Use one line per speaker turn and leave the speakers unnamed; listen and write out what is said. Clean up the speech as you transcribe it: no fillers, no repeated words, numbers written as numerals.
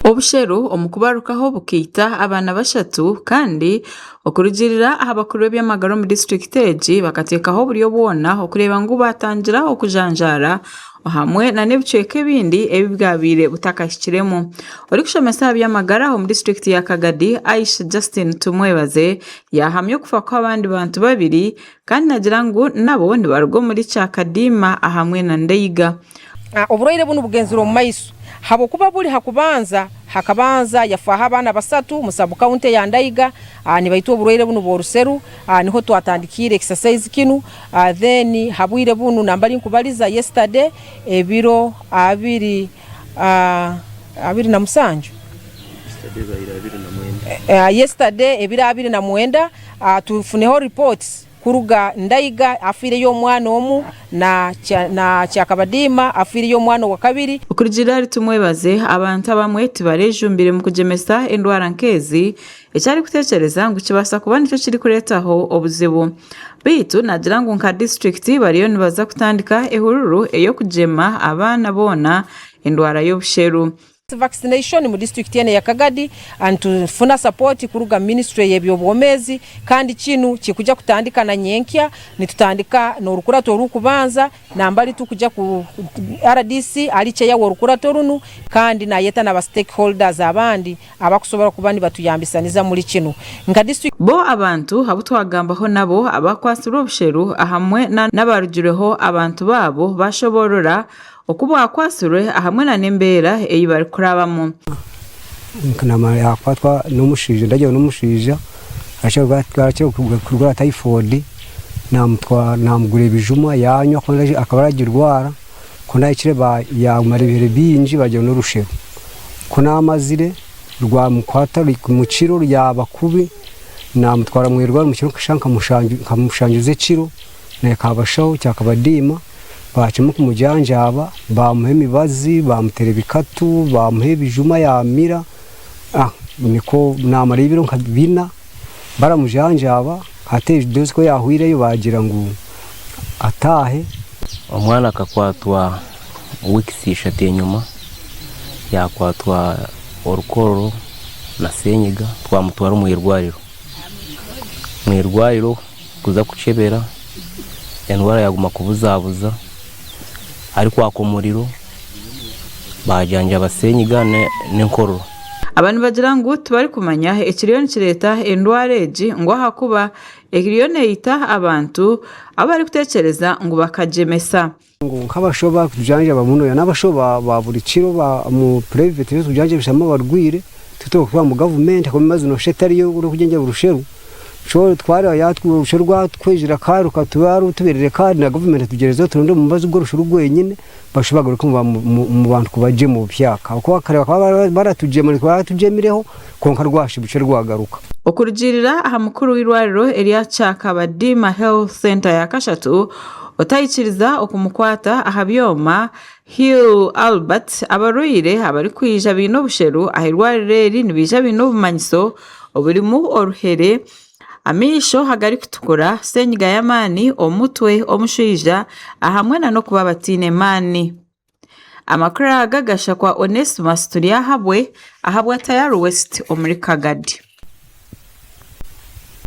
Obusheru omukubarukaho bukiita abaana bashatu kandi okurugirira aha bakuru b'ebyamagara omu district egi bakateekaho oburyo bwona okureeba ngu batangira okujanjara hamwe n'ebicweka ebindi ebi bwabaire butakahikiremu. Orikushomesa aha by'amagara omu district ya Kagadi, Aisha Justin Tumwebaze yahamya okufa kw'abandi bantu babiri kandi nagira ngu nabo nibaruga omuri Kyakadiima ahamwe na Ndeiga.
Oburwaire buno bugenzire omu maiso habokuba buli hakabanza yafaha abana basatu mu sub county ya Ndeiga nibaitwa oburwaire buno bw'oruseru niho twatandikire exercise kinu then habwire buno nambali nkubaliza yesterday ebiro abiri na musanju yesterday ebiro 29 tufuneho reports kuruga Ndeiga afire y'omwana omu na Kyakabadiima afire y'omwana wa kabiri.
Okurugirira Tumwebaze abantu abamwe tibarejumbire mu kujemesa endwara nkezi ekyari kutekereza ngu kibasa kuba nicyo kiri kuretaho obuzibu. Bitu nagira ngu nka district bariyo nibaza kutandika ehururu eyo kujema abaana bona endwara y'obusheru.
Vaccination mu district yene ya Kagadi and tufuna support kuruga ministry y'ebyobwomezi kandi kinu kikuja kutandika na nyenkya nitutandika n'orukurato rukubanza nambali tukujja ku RDC aliche ya orukurato runu kandi nayeta n'aba stakeholders abandi abakusobora kubandi batuyambisaniza muri kinu nka district
bo abantu habutwagambaho nabo abakwasira obusheru ahamwe n'abarugireho abantu babo bashoborora okuba kwasure ahamwe na nembera eyi bari kurabamo.
Nkana yakwatwa n'umushije ndagiye n'umushije ashobora kurwara typhoid namugure ibijuma yanywa konje akabaragirwara kona ikire ba yamaribere binji bajye n'urusheru kona amazire rwa mukwata mu kiro yabakubi namutwara mwirwa mu kiro kashanka mushangize kiro ne kabashaho Kyakabadiima bacimo kumujanjaba bamuhe mibazi bamutere bikatu bamuhe bijuma yamira niko namara ibiro nkabina baramujanjaba hateje dozi ko yahwireyo bagira ngo atahe
omwana akakwatwa wikisisha tenyuma yakwatwa orukoro na senyiga twamutwara mu irwariro kuza kucebera endwara yaguma kubuzabuza ariko akomuriro bajanja abasenyiga n'enkororo.
Abantu bagira ngo tubari kumanya ekiriyoni kireta endwara egi ngo hakuba ekiriyoni yita abantu abari kutekereza ngo bakajemesa
ngo nk'abashoba kujanja bamuno n'abashoba baburi kiro mu private tujanje bisama barwire tutokuba mu government akomaze no shetariyo uri kujenja burusheru cyo twari yatwushurwa twejira karuka tubaru tuberere kandi na government tugereza turonde mu bazo gorushuru gwenyine bashobora kumva mu bantu kubaje mu byaka uko bakareba baratujemere tujemireho konka rwashi buce rwagaruka.
Okurugirira aha mukuru w'irwariro Elia Kyakabadiima Health Center ya Kashatu otayikiriza okumukwata aha byoma Hill Albert abaruire abari kwija bino busheru ahirwariro eri nibija bino bumanyiso oburimu oruhere amisho hagari kutukura senyiga y'amani omutwe omushija ahamwe no kuba batine mani. Amakuru agagasha kwa Onesmus turi ahabwe Tayaru West omuri Kagadi.